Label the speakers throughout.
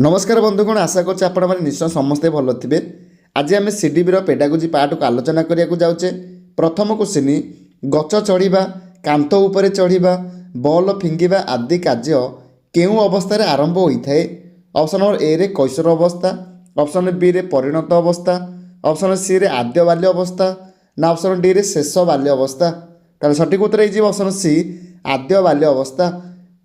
Speaker 1: नमस्कार बंधुगण आशा करछे आपण माने निश्चय समस्ते भल थिबे। आज आम सीडीबी पेडागोजी पार्ट को आलोचना करिया को जाउचे। प्रथम क्वेश्चन गच चढ़ीबा कांथ उपरे चढ़ीबा बॉल फिंगिबा आदि कार्य केउ अवस्था रे आरंभ होइथाय। ऑप्शन नंबर ए रे कैशोर अवस्था, ऑप्शन बी रे परिणत अवस्था, ऑप्शन सी रे आद्य बाल्य अवस्था ना ऑप्शन डी रे शेष बाल्य अवस्था। ताले सठिक उत्तर हे ऑप्शन सी आद्य बाल्य अवस्था।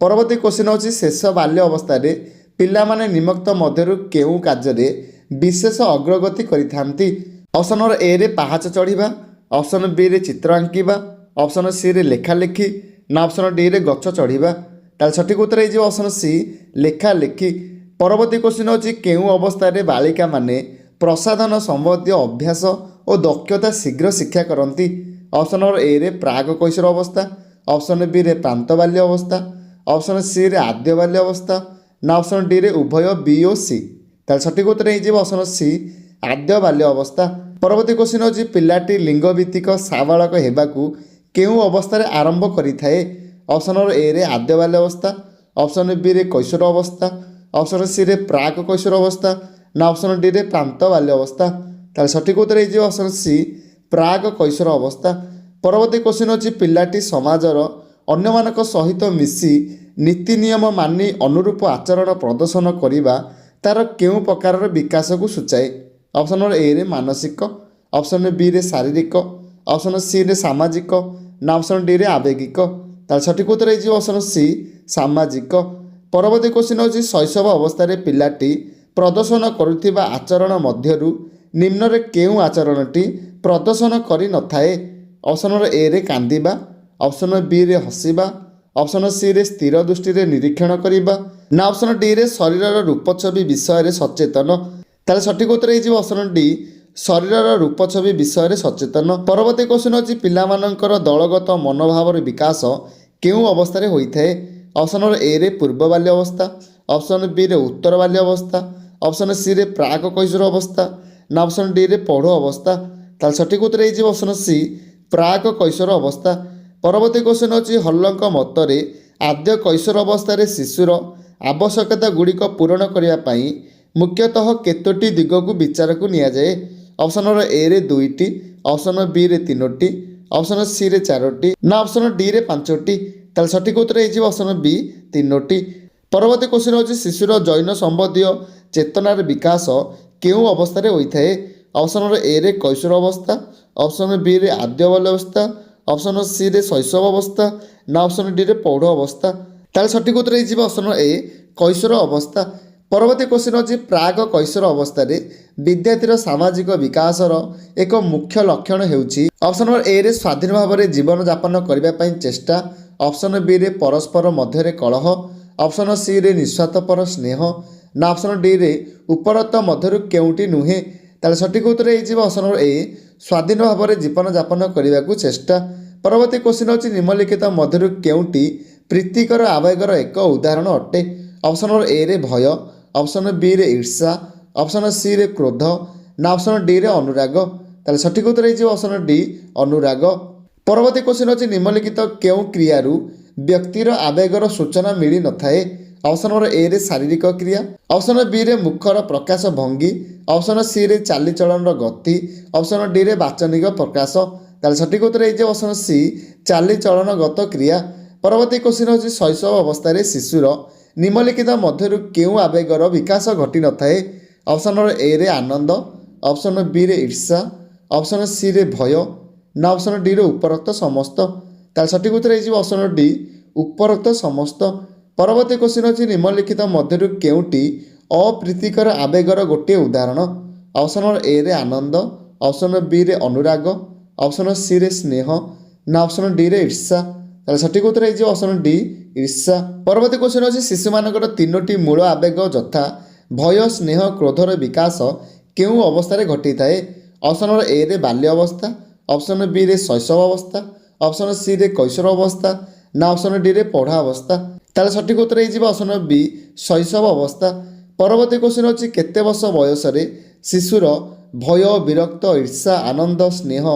Speaker 1: परवर्ती क्वेश्चन होची शेष बाल्य अवस्था रे पिलामाने निम्नलिखित मध्यरु केउ कार्य विशेष अग्रगति करिथांती। ऑप्शन नंबर ए रे पहाच चढ़ीबा, ऑप्शन बी रे चित्र आंकिबा, ऑप्शन सी रे लेखा लेखी ना ऑप्शन डी रे गच चढ़ीबा। ताल सठिक उत्तर हे ऑप्शन सी लेखा लेखी। परवर्ती क्वेश्चन होची केउ अवस्था रे बालिका माने प्रसाधन संबंधी अभ्यास और दक्षता शीघ्र शिक्षा करती। ऑप्शन नंबर ए रे प्राग कैशोर अवस्था, ऑप्शन बी रे प्रांत बाल्य अवस्था, ऑप्शन सी रे आद्य बाल्य अवस्था ना ऑप्शन डी रे उभय बी और सी। ताल सठिक उत्तर हे ऑप्शन सी आद्य बाल्य अवस्था। परवर्ती क्वेश्चन होची पिलाटी लिंग भित्तिक साबालक हेबाकू केउ अवस्था रे आरंभ करिथाए। ऑप्शन नंबर ए रे आद्य बाल्य अवस्था, ऑप्शन बी रे कैशोर अवस्था, ऑप्शन सी रे प्राक कैशोर अवस्था ना ऑप्शन डी रे प्रांत बाल्य अवस्था। ताल सठिक उत्तर हे ऑप्शन सी प्राग कैशोर अवस्था। परवर्ती क्वेश्चन होची पिलाटी समाजर अन्यमानक सहित मिसी नीति नियम मानि अनुरूप आचरण प्रदर्शन करिबा तार केउ प्रकार विकास को सूचाए। ऑप्शन नंबर ए रे मानसिक, ऑप्शन बी रे शारीरिक, ऑप्शन सी रे सामाजिक ना ऑप्शन डी रे आवेगिक। तार सठिक उत्तर हे ऑप्शन सी सामाजिक। परवर्ती क्वेश्चन होची शैशव अवस्था रे पिलाटी प्रदर्शन करुथिबा आचरण मध्यरु निम्न रे केउ आचरणटी प्रदर्शन करि नथाए। ऑप्शन नंबर ए रे कांदिबा, ऑप्शन बी रे हसिबा, ऑप्शन सी रे स्थिर दृष्टि रे निरीक्षण करिबा ना ऑप्शन डी रे शरीर रूपछवि विषय रे सचेतन। ताले सठिक उत्तर हे ऑप्शन डी शरीर रूपछवि विषय रे सचेतन। परवर्ती क्वेश्चन होची पिलामानंकर दलगत मनोभाव रे विकास केउ अवस्था रे होइथाय। ऑप्शन नंबर ए रे पूर्व बाल्य अवस्था, ऑप्शन बी रे उत्तर बाल्य अवस्था, ऑप्शन सी रे प्राक कैशोर अवस्था ना ऑप्शन डी रे पौढ़ अवस्था। ताले सठिक उत्तर हे ऑप्शन सी प्राक कैशोर अवस्था। परवर्ती क्वेश्चन होची हल्लंक मतरे आद्य कैशोर अवस्था रे शिशुर आवश्यकता गुड़िक पूरण करने पाई मुख्यतः केतोटी दिग को विचार को निया जाए। ऑप्शन नंबर ए रे दुईटी, ऑप्शन बी रे तीनोटी, ऑप्शन सी रे चारोटी ना ऑप्शन डी रे पांचोटी। ताल सठिक उत्तर हे ऑप्शन बी तीनोटी। परवर्ती क्वेश्चन होची शिशुर जैन संबंधी चेतनार विकास केउ अवस्था रे होइथाए। ऑप्शन नंबर ए रे कैशोर अवस्था, ऑप्शन बी रे आद्य बाल्य अवस्था, ऑप्शन सी रे शैशव अवस्था ना ऑप्शन डी रे पौढ़ अवस्था। ताल सठिक उत्तर हे ऑप्शन ए कैशोर अवस्था। परवर्ती क्वेश्चन होची प्राग कैशोर अवस्था रे विद्यार्थीर सामाजिक विकासर एक मुख्य लक्षण हेउची। ऑप्शन नंबर ए रे स्वाधीन भाव में जीवन यापन करने पाई चेष्टा, ऑप्शन बी रे परस्पर मध्य कलह, ऑप्शन सी रे निस्वार्थपर स्नेह ना ऑप्शन डी रे उपरोक्त मध्यरु केउटी नुहे। ताले सठिक उत्तर हे ऑप्शन नंबर ए स्वाधीन भाव में जीवन यापन करने को चेष्टा। परवर्ती क्वेश्चन होची निम्नलिखित मध्यरु केउटी प्रीतिकर आवेगर एक उदाहरण अटे। ऑप्शन नंबर ए रे भय, ऑप्शन बी रे ईर्षा, ऑप्शन सी रे क्रोध ना ऑप्शन डी रे अनुराग। ताले सठिक उत्तर हे ऑप्शन डी अनुराग। परवर्ती क्वेश्चन होची निम्नलिखित केउ क्रियारु व्यक्तिर आवेगर सूचना मिली नथाए। ऑप्शन नंबर ए रे शारीरिक क्रिया, ऑप्शन बी रे मुखर प्रकाश भंगी, ऑप्शन सी रे चालीचलन गति, ऑप्शन डी रे वाचनिक प्रकाश। ताले सठिक उत्तर हे ऑप्शन सी चालीचलन गत क्रिया। परवर्ती क्वेश्चन होची शैशव अवस्था रे शिशुर निम्नलिखित मध्यरु केउ आवेगर विकास घटी नथाए। ऑप्शन नंबर ए रे आनंद, ऑप्शन बी रे ईर्षा, ऑप्शन सी रे भय ना ऑप्शन डी रे उपरोक्त समस्त। ताले सठिक उत्तर हे ऑप्शन डी उपरोक्त समस्त। परवर्ती क्वेश्चन होची निम्नलिखित मध्यरु केउटी अप्रीतिकर आवेगर गोटे उदाहरण। ऑप्शन नंबर ए रे आनंद, ऑप्शन बी रे अनुराग, ऑप्शन सी रे स्नेह ना ऑप्शन डी रे ईर्षा। ताले सठिक उत्तर हे ऑप्शन डी ईर्षा। परवर्ती क्वेश्चन होची शिशु मानकर तीनोटी मूल आवेग यथा भय स्नेह क्रोधर विकास केउ अवस्था रे घटी थाए। ऑप्शन नंबर ए रे बाल्य अवस्था, ऑप्शन बी रे शैशव अवस्था, ऑप्शन सी रे कैशोर अवस्था ना ऑप्शन डी रे पौढ़ अवस्था। ताले सठिक उत्तर हे ऑप्शन बी शैशव अवस्था। परवर्ती क्वेश्चन होची केते वर्ष बयस रे शिशुर भय विरक्त ईर्षा आनंद स्नेह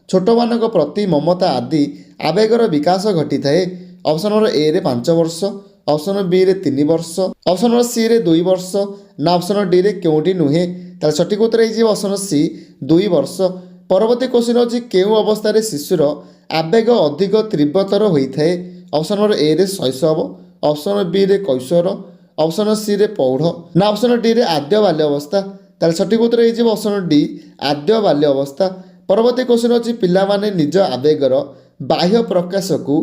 Speaker 1: छोट मानक प्रति ममता आदि आवेगर विकास घटी थाए। ऑप्शन नंबर ए रे 5 वर्ष, ଅପସନ୍ ବିରେ 3 ବର୍ଷ, ଅପସନ୍ ସିରେ 2 ବର୍ଷ, ନା ଅପସନ୍ ଡିରେ କେଉଁଟି ନୁହେଁ? ତାହେଲେ ସଠିକ୍ ଉତ୍ତର ହେଇଯିବ ଅପସନ୍ ସି 2 ବର୍ଷ। ପରବର୍ତ୍ତୀ କ୍ୱେଶ୍ଚିନ୍ ହେଉଛି କେଉଁ ଅବସ୍ଥାରେ ଶିଶୁର ଆବେଗ ଅଧିକ ତୀବ୍ରତର ହୋଇଥାଏ? ଅପସନ୍ ନମ୍ବର ଏରେ ଶୈଶବ, ଅପସନ୍ ବିରେ କୈଶୋର, ଅପସନ୍ ସିରେ ପୌଢ଼, ନା ଅପସନ୍ ଡିରେ ଆଦ୍ୟ ବାଲ୍ୟ ଅବସ୍ଥା? ତାହେଲେ ସଠିକ୍ ଉତ୍ତର ହେଇଯିବ ଅପସନ୍ ଡି ଆଦ୍ୟ ବାଲ୍ୟ ଅବସ୍ଥା। ପରବର୍ତ୍ତୀ କ୍ୱେଶ୍ଚିନ୍ ହେଉଛି ପିଲାମାନେ ନିଜ ଆବେଗର ବାହ୍ୟ ପ୍ରକାଶକୁ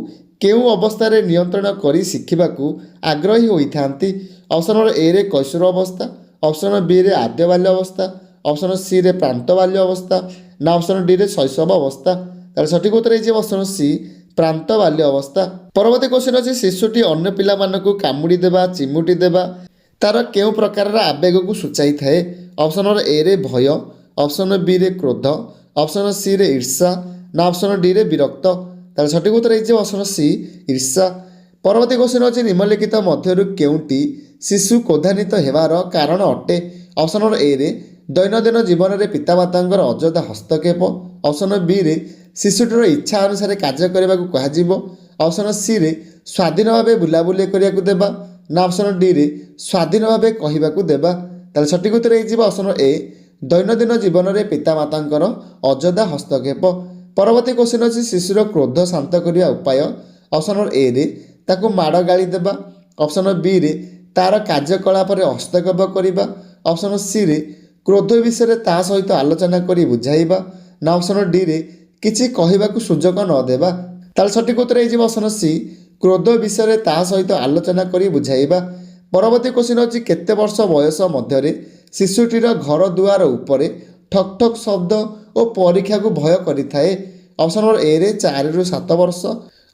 Speaker 1: କେଉଁ ଅବସ୍ଥାରେ ନିୟନ୍ତ୍ରଣ କରି ଶିଖିବାକୁ ଆଗ୍ରହୀ ହୋଇଥାନ୍ତି? ଅପସନ୍ ନମ୍ବର ଏରେ କୈଶୋର ଅବସ୍ଥା, ଅପସନ୍ ବିରେ ଆଦ୍ୟ ବାଲ୍ୟ ଅବସ୍ଥା, ଅପସନ୍ ସିରେ ପ୍ରାନ୍ତ ବାଲ୍ୟ ଅବସ୍ଥା, ନା ଅପସନ୍ ଡିରେ ଶୈଶବ ଅବସ୍ଥା? ତାହେଲେ ସଠିକ୍ ଉତ୍ତର ହେଇଯିବ ଅପସନ୍ ସି ପ୍ରାନ୍ତ ବାଲ୍ୟ ଅବସ୍ଥା। ପରବର୍ତ୍ତୀ କ୍ୱେଶ୍ଚିନ୍ ଅଛି ଶିଶୁଟି ଅନ୍ୟ ପିଲାମାନଙ୍କୁ କାମୁଡ଼ି ଦେବା, ଚିମୁଟି ଦେବା ତାର କେଉଁ ପ୍ରକାରର ଆବେଗକୁ ସୂଚାଇଥାଏ? ଅପସନ୍ ନମ୍ବର ଏରେ ଭୟ, ଅପସନ୍ ବିରେ କ୍ରୋଧ, ଅପସନ୍ ସିରେ ଈର୍ଷା, ନା ଅପସନ୍ ଡିରେ ବିରକ୍ତ? ତାହେଲେ ସଠିକ୍ ଉତ୍ତର ହେଇଯିବ ଅପସନ୍ ସି ଈର୍ଷା। ପରବର୍ତ୍ତୀ କ୍ୱେଶ୍ଚିନ୍ ଅଛି ନିମ୍ନଲିଖିତ ମଧ୍ୟରୁ କେଉଁଟି ଶିଶୁ କ୍ରୋଧାନ୍ୱିତ ହେବାର କାରଣ ଅଟେ? ଅପସନ୍ ନମ୍ବର ଏରେ ଦୈନନ୍ଦିନ ଜୀବନରେ ପିତାମାତାଙ୍କର ଅଯଥା ହସ୍ତକ୍ଷେପ, ଅପସନ୍ ବିରେ ଶିଶୁଟିର ଇଚ୍ଛା ଅନୁସାରେ କାର୍ଯ୍ୟ କରିବାକୁ କୁହାଯିବ, ଅପସନ୍ ସିରେ ସ୍ୱାଧୀନ ଭାବେ ବୁଲାବୁଲି କରିବାକୁ ଦେବା, ନା ଅପସନ୍ ଡିରେ ସ୍ୱାଧୀନ ଭାବେ କହିବାକୁ ଦେବା? ତାହେଲେ ସଠିକ୍ ଉତ୍ତର ହେଇଯିବ ଅପସନ୍ ଏ ଦୈନନ୍ଦିନ ଜୀବନରେ ପିତାମାତାଙ୍କର ଅଯଥା ହସ୍ତକ୍ଷେପ। ପରବର୍ତ୍ତୀ କ୍ୱେଶ୍ଚିନ୍ ଅଛି ଶିଶୁର କ୍ରୋଧ ଶାନ୍ତ କରିବା ଉପାୟ? ଅପସନ୍ ନମ୍ବର ଏରେ ତାକୁ ମାଡ଼ ଗାଳି ଦେବା, ଅପସନ୍ ବିରେ ତା'ର କାର୍ଯ୍ୟକଳାପରେ ହସ୍ତକ୍ଷେପ କରିବା, ଅପସନ୍ ସିରେ କ୍ରୋଧ ବିଷୟରେ ତା ସହିତ ଆଲୋଚନା କରି ବୁଝାଇବା, ନା ଅପସନ୍ ଡିରେ କିଛି କହିବାକୁ ସୁଯୋଗ ନ ଦେବା? ତାହେଲେ ସଠିକ୍ ଉତ୍ତର ହେଇଯିବ ଅପସନ୍ ସି କ୍ରୋଧ ବିଷୟରେ ତା ସହିତ ଆଲୋଚନା କରି ବୁଝାଇବା। ପରବର୍ତ୍ତୀ କ୍ୱେଶ୍ଚିନ୍ ଅଛି କେତେ ବର୍ଷ ବୟସ ମଧ୍ୟରେ ଶିଶୁଟିର ଘର ଦୁଆର ଉପରେ ଠକ୍ ଠକ୍ ଶବ୍ଦ ଓ ପରୀକ୍ଷାକୁ ଭୟ କରିଥାଏ? ଅପସନ୍ ନମ୍ବର ଏରେ 4ରୁ 7 ବର୍ଷ,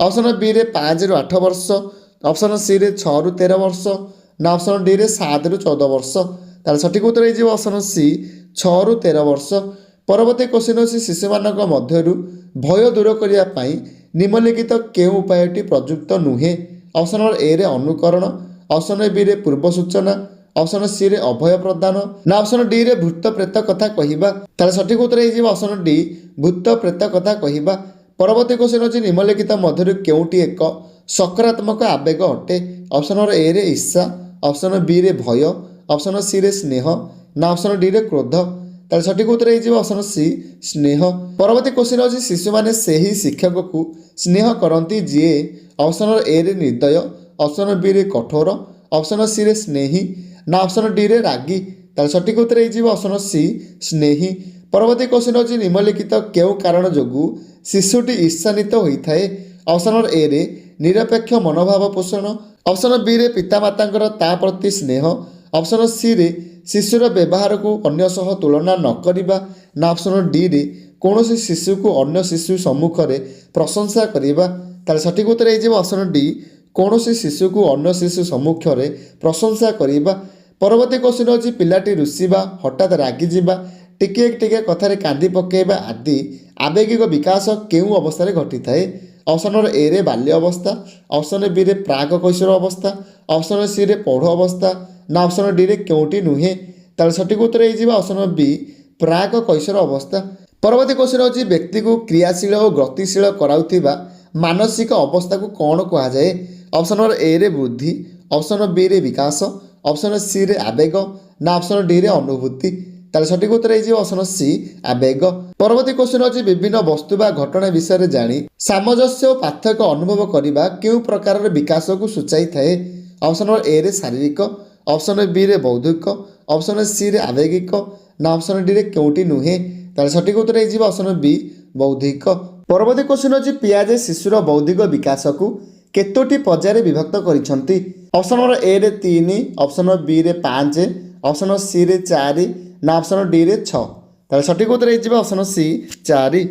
Speaker 1: ଅପସନ୍ ବିରେ 5ରୁ 8 ବର୍ଷ, ଅପସନ୍ ସିରେ 6ରୁ 13 ବର୍ଷ, ନା ଅପସନ୍ ଡିରେ 7ରୁ 14 ବର୍ଷ? ତାହେଲେ ସଠିକ୍ ଉତ୍ତର ହେଇଯିବ ଅପସନ୍ ସି 6ରୁ 13 ବର୍ଷ। ପରବର୍ତ୍ତୀ କ୍ୱେଶ୍ଚିନ୍ ଅଛି ଶିଶୁମାନଙ୍କ ମଧ୍ୟରୁ ଭୟ ଦୂର କରିବା ପାଇଁ ନିମ୍ନଲିଖିତ କେଉଁ ଉପାୟଟି ପ୍ରଯୁକ୍ତ ନୁହେଁ? ଅପସନ୍ ନମ୍ବର ଏରେ ଅନୁକରଣ, ଅପସନ୍ ବିରେ ପୂର୍ବ ସୂଚନା, ଅପସନ୍ ସିରେ ଅଭୟ ପ୍ରଦାନ, ନା ଅପସନ୍ ଡିରେ ଭୂତ ପ୍ରେତ କଥା କହିବା? ତାହେଲେ ସଠିକ୍ ଉତ୍ତର ହେଇଯିବ ଅପସନ୍ ଡି ଭୂତ ପ୍ରେତ କଥା କହିବା। ପରବର୍ତ୍ତୀ କ୍ୱେଶ୍ଚିନ୍ ଅଛି ନିମ୍ନଲିଖିତ ମଧ୍ୟରୁ କେଉଁଟି ଏକ ସକାରାତ୍ମକ ଆବେଗ ଅଟେ? ଅପସନ୍ ନମ୍ବର ଏରେ ଈର୍ଷା, ଅପସନ୍ ବିରେ ଭୟ, ଅପସନ୍ ସିରେ ସ୍ନେହ, ନା ଅପସନ୍ ଡିରେ କ୍ରୋଧ? ତାହେଲେ ସଠିକ୍ ଉତ୍ତର ହେଇଯିବ ଅପସନ୍ ସି ସ୍ନେହ। ପରବର୍ତ୍ତୀ କ୍ୱେଶ୍ଚିନ୍ ଅଛି ଶିଶୁମାନେ ସେହି ଶିକ୍ଷକକୁ ସ୍ନେହ କରନ୍ତି ଯିଏ ଅପସନ୍ ନମ୍ବର ଏରେ ନିର୍ଦ୍ଦୟ, ଅପସନ୍ ବିରେ କଠୋର, ଅପସନ୍ ସିରେ ସ୍ନେହୀ, ନା ଅପସନ୍ ଡିରେ ରାଗି? ତାହେଲେ ସଠିକ୍ ଉତ୍ତର ହେଇଯିବ ଅପସନ୍ ସି ସ୍ନେହୀ। ପରବର୍ତ୍ତୀ କ୍ୱେଶ୍ଚିନ୍ ଅଛି ନିମ୍ନଲିଖିତ କେଉଁ କାରଣ ଯୋଗୁଁ ଶିଶୁଟି ଈର୍ଷାନ୍ୱିତ ହୋଇଥାଏ? ଅପସନ୍ ନମ୍ବର ଏରେ ନିରପେକ୍ଷ ମନୋଭାବ ପୋଷଣ, ଅପସନ୍ ବିରେ ପିତାମାତାଙ୍କର ତା ପ୍ରତି ସ୍ନେହ, ଅପସନ୍ ସିରେ ଶିଶୁର ବ୍ୟବହାରକୁ ଅନ୍ୟ ସହ ତୁଳନା ନ କରିବା, ନା ଅପସନ୍ ଡିରେ କୌଣସି ଶିଶୁକୁ ଅନ୍ୟ ଶିଶୁ ସମ୍ମୁଖରେ ପ୍ରଶଂସା କରିବା? ତାହେଲେ ସଠିକ୍ ଉତ୍ତର ହେଇଯିବ ଅପସନ୍ ଡି କୌଣସି ଶିଶୁକୁ ଅନ୍ୟ ଶିଶୁ ସମ୍ମୁଖରେ ପ୍ରଶଂସା କରିବା। ପରବର୍ତ୍ତୀ କ୍ୱେଶ୍ଚିନ୍ ହେଉଛି ପିଲାଟି ରୁଷିବା, ହଠାତ୍ ରାଗିଯିବା, ଟିକିଏ ଟିକିଏ କଥାରେ କାନ୍ଦି ପକାଇବା ଆଦି ଆବେଗିକ ବିକାଶ କେଉଁ ଅବସ୍ଥାରେ ଘଟିଥାଏ? ଅପସନ୍ ନମ୍ବର ଏରେ ବାଲ୍ୟ ଅବସ୍ଥା, ଅପସନ୍ ବିରେ ପ୍ରାକ୍ କୈଶୋର ଅବସ୍ଥା, ଅପସନ୍ ସିରେ ପୌଢ଼ ଅବସ୍ଥା, ନା ଅପସନ୍ ଡିରେ କେଉଁଟି ନୁହେଁ? ତାହେଲେ ସଠିକ୍ ଉତ୍ତର ହେଇଯିବ ଅପସନ୍ ବି ପ୍ରାକ୍ କୈଶୋର ଅବସ୍ଥା। ପରବର୍ତ୍ତୀ କ୍ୱେଶ୍ଚିନ୍ ହେଉଛି ବ୍ୟକ୍ତିକୁ କ୍ରିୟାଶୀଳ ଓ ଗତିଶୀଳ କରାଉଥିବା ମାନସିକ ଅବସ୍ଥାକୁ କ'ଣ କୁହାଯାଏ? ଅପସନ୍ ନମ୍ବର ଏରେ ବୁଦ୍ଧି, ଅପସନ୍ ବିରେ ବିକାଶ, ଅପସନ୍ ସିରେ ଆବେଗ, ନା ଅପସନ୍ ଡିରେ ଅନୁଭୂତି? ତାହେଲେ ସଠିକ୍ ଉତ୍ତର ହେଇଯିବ ଅପସନ୍ ସି ଆବେଗ। ପରବର୍ତ୍ତୀ କ୍ୱେଶ୍ଚିନ୍ ଅଛି ବିଭିନ୍ନ ବସ୍ତୁ ବା ଘଟଣା ବିଷୟରେ ଜାଣି ସାମଞ୍ଜସ୍ୟ ଓ ପାର୍ଥକ୍ୟ ଅନୁଭବ କରିବା କେଉଁ ପ୍ରକାରର ବିକାଶକୁ ସୂଚାଇଥାଏ? ଅପସନ୍ ନମ୍ବର ଏରେ ଶାରୀରିକ, ଅପସନ୍ ବିରେ ବୌଦ୍ଧିକ, ଅପସନ୍ ସିରେ ଆବେଗିକ, ନା ଅପସନ୍ ଡିରେ କେଉଁଟି ନୁହେଁ? ତାହେଲେ ସଠିକ୍ ଉତ୍ତର ହେଇଯିବ ଅପସନ୍ ବି ବୌଦ୍ଧିକ। ପରବର୍ତ୍ତୀ କ୍ୱେଶ୍ଚିନ୍ ଅଛି ପିଆଜେ ଶିଶୁର ବୌଦ୍ଧିକ ବିକାଶକୁ କେତୋଟି ପର୍ଯ୍ୟାୟରେ ବିଭକ୍ତ କରିଛନ୍ତି? ଅପସନ୍ ନମ୍ବର ଏରେ 3, ଅପସନ୍ ବିରେ 5, ଅପସନ୍ ସିରେ 4, ନା ଅପସନ୍ ଡିରେ 6? ତାହେଲେ ସଠିକ୍ ଉତ୍ତର ହେଇଯିବ ଅପସନ୍ ସି 4।